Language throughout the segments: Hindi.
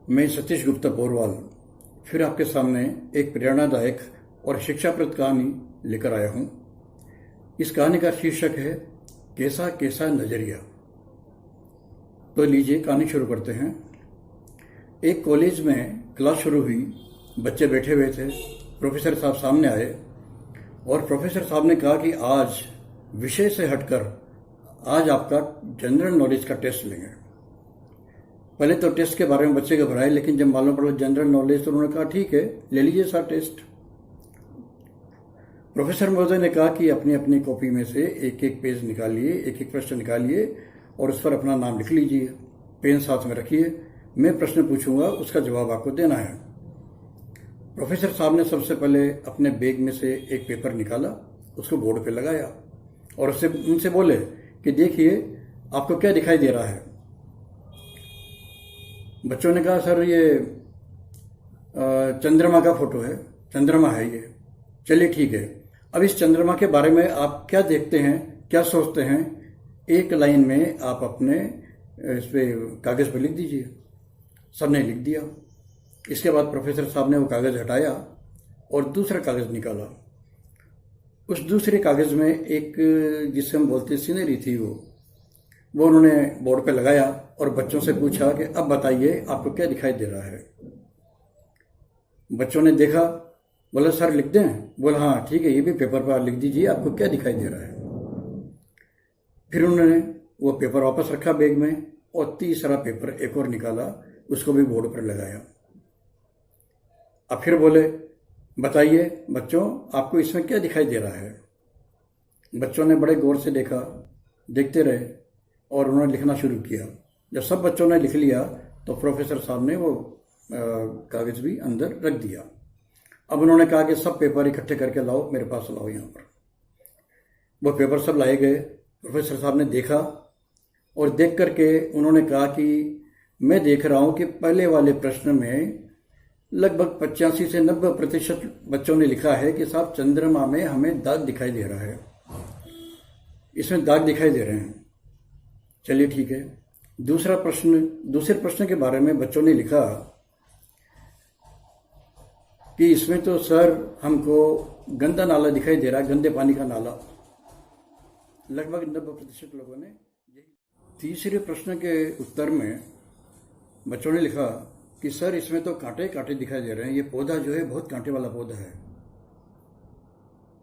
मैं सतीश गुप्ता पोरवाल फिर आपके सामने एक प्रेरणादायक और शिक्षाप्रद कहानी लेकर आया हूं। इस कहानी का शीर्षक है कैसा कैसा नजरिया। तो लीजिए कहानी शुरू करते हैं। एक कॉलेज में क्लास शुरू हुई, बच्चे बैठे हुए थे। प्रोफेसर साहब सामने आए और प्रोफेसर साहब ने कहा कि आज विषय से हटकर आज आपका जनरल नॉलेज का टेस्ट लेंगे। पहले तो टेस्ट के बारे में बच्चे घबराए, लेकिन जब मालूम पड़ा जनरल नॉलेज तो उन्होंने कहा ठीक है, ले लीजिए सर टेस्ट। प्रोफेसर महोदय ने कहा कि अपनी अपनी कॉपी में से एक एक पेज निकालिए, एक एक प्रश्न निकालिए और उस पर अपना नाम लिख लीजिए। पेन साथ में रखिए, मैं प्रश्न पूछूंगा, उसका जवाब आपको देना है। प्रोफेसर साहब ने सबसे पहले अपने बैग में से एक पेपर निकाला, उसको बोर्ड पे लगाया और उससे उनसे बोले कि देखिए आपको क्या दिखाई दे रहा है। बच्चों ने कहा सर ये चंद्रमा का फोटो है, चंद्रमा है ये। चलिए ठीक है, अब इस चंद्रमा के बारे में आप क्या देखते हैं, क्या सोचते हैं, एक लाइन में आप अपने इस पे कागज पर लिख दीजिए। सबने लिख दिया। इसके बाद प्रोफेसर साहब ने वो कागज हटाया और दूसरा कागज निकाला। उस दूसरे कागज में एक जिसे हम बोलते सीनरी थी, वो उन्होंने बोर्ड पे लगाया और बच्चों से पूछा कि अब बताइए आपको क्या दिखाई दे रहा है। बच्चों ने देखा, बोला सर लिख दें। बोला हाँ ठीक है, ये भी पेपर पर लिख दीजिए आपको क्या दिखाई दे रहा है। फिर उन्होंने वो पेपर वापस रखा बैग में और तीसरा पेपर एक और निकाला, उसको भी बोर्ड पर लगाया। अब फिर बोले बताइए बच्चों आपको इसमें क्या दिखाई दे रहा है। बच्चों ने बड़े गौर से देखा, देखते रहे और उन्होंने लिखना शुरू किया। जब सब बच्चों ने लिख लिया तो प्रोफेसर साहब ने वो कागज भी अंदर रख दिया। अब उन्होंने कहा कि सब पेपर इकट्ठे करके लाओ, मेरे पास लाओ यहाँ पर। वो पेपर सब लाए गए। प्रोफेसर साहब ने देखा और देख करके उन्होंने कहा कि मैं देख रहा हूँ कि पहले वाले प्रश्न में लगभग 85 से 90% बच्चों ने लिखा है कि साहब चंद्रमा में हमें दाग दिखाई दे रहा है, इसमें दाग दिखाई दे रहे हैं। चलिए ठीक है। दूसरे प्रश्न के बारे में बच्चों ने लिखा कि इसमें तो सर हमको गंदा नाला दिखाई दे रहा है, गंदे पानी का नाला। लगभग 90% लोगों ने यही। तीसरे प्रश्न के उत्तर में बच्चों ने लिखा कि सर इसमें तो कांटे कांटे दिखाई दे रहे हैं, ये पौधा जो है बहुत कांटे वाला पौधा है।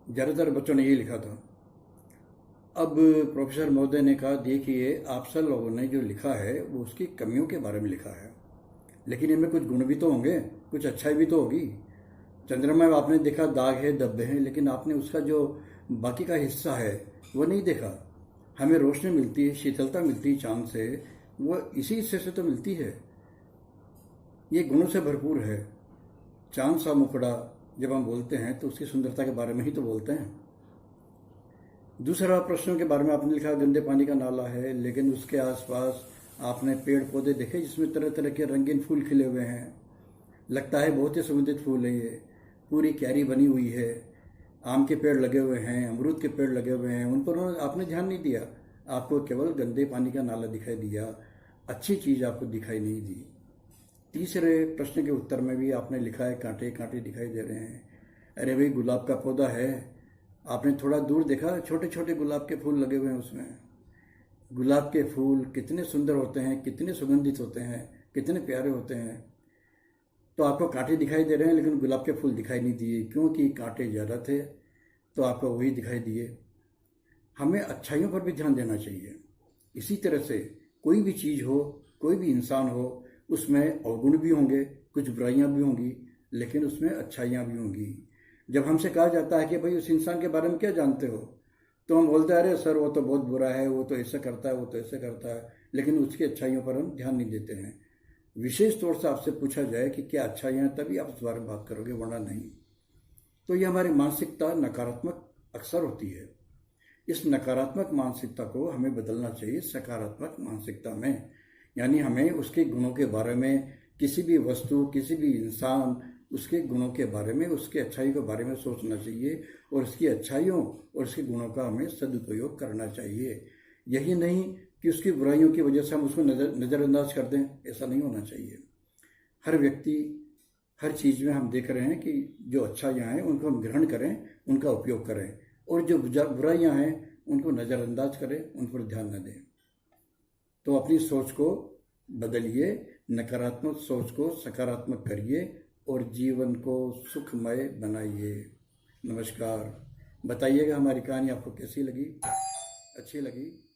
ज्यादातर बच्चों ने ये लिखा था। अब प्रोफेसर महोदय ने कहा देखिए आप सब लोगों ने जो लिखा है वो उसकी कमियों के बारे में लिखा है, लेकिन इनमें कुछ गुण भी तो होंगे, कुछ अच्छाई भी तो होगी। चंद्रमा में आपने देखा दाग है, धब्बे हैं, लेकिन आपने उसका जो बाकी का हिस्सा है वो नहीं देखा। हमें रोशनी मिलती है, शीतलता मिलती है चांद से, वो इसी हिस्से से तो मिलती है। ये गुणों से भरपूर है। चांद सा मुखड़ा जब हम बोलते हैं तो उसकी सुंदरता के बारे में ही तो बोलते हैं। दूसरा प्रश्न के बारे में आपने लिखा गंदे पानी का नाला है, लेकिन उसके आसपास आपने पेड़ पौधे देखे जिसमें तरह तरह के रंगीन फूल खिले हुए हैं। लगता है बहुत ही सुगंधित फूल है ये। पूरी क्यारी बनी हुई है, आम के पेड़ लगे हुए हैं, अमरूद के पेड़ लगे हुए हैं, उन पर आपने ध्यान नहीं दिया। आपको केवल गंदे पानी का नाला दिखाई दिया, अच्छी चीज आपको दिखाई नहीं दी। तीसरे प्रश्न के उत्तर में भी आपने लिखा है कांटे कांटे दिखाई दे रहे हैं। अरे भाई गुलाब का पौधा है, आपने थोड़ा दूर देखा, छोटे छोटे गुलाब के फूल लगे हुए हैं उसमें। गुलाब के फूल कितने सुंदर होते हैं, कितने सुगंधित होते हैं, कितने प्यारे होते हैं। तो आपको कांटे दिखाई दे रहे हैं लेकिन गुलाब के फूल दिखाई नहीं दिए, क्योंकि कांटे ज़्यादा थे तो आपको वही दिखाई दिए। हमें अच्छाइयों पर भी ध्यान देना चाहिए। इसी तरह से कोई भी चीज़ हो, कोई भी इंसान हो, उसमें अवगुण भी होंगे, कुछ बुराइयां भी होंगी, लेकिन उसमें अच्छाइयां भी होंगी। जब हमसे कहा जाता है कि भाई उस इंसान के बारे में क्या जानते हो, तो हम बोलते हैं अरे सर वो तो बहुत बुरा है, वो तो ऐसा करता है, वो तो ऐसा करता है, लेकिन उसकी अच्छाइयों पर हम ध्यान नहीं देते हैं। विशेष तौर से आपसे पूछा जाए कि क्या अच्छाइयां, तभी आप इस बारे में बात करोगे, वरना नहीं। तो ये हमारी मानसिकता नकारात्मक अक्सर होती है। इस नकारात्मक मानसिकता को हमें बदलना चाहिए सकारात्मक मानसिकता में। यानी हमें उसके गुणों के बारे में, किसी भी वस्तु, किसी भी इंसान, उसके गुणों के बारे में, उसकी अच्छाई के बारे में सोचना चाहिए और उसकी अच्छाइयों और उसके गुणों का हमें सदुपयोग करना चाहिए। यही नहीं कि उसकी बुराइयों की वजह से हम उसको नज़रअंदाज कर दें, ऐसा नहीं होना चाहिए। हर व्यक्ति, हर चीज़ में हम देख रहे हैं कि जो अच्छा यहाँ है उनको हम ग्रहण करें, उनका उपयोग करें, और जो बुराइयाँ हैं उनको नज़रअंदाज करें, उन पर ध्यान न दें। तो अपनी सोच को बदलिए, नकारात्मक सोच को सकारात्मक करिए और जीवन को सुखमय बनाइए। नमस्कार। बताइएगा हमारी कहानी आपको कैसी लगी, अच्छी लगी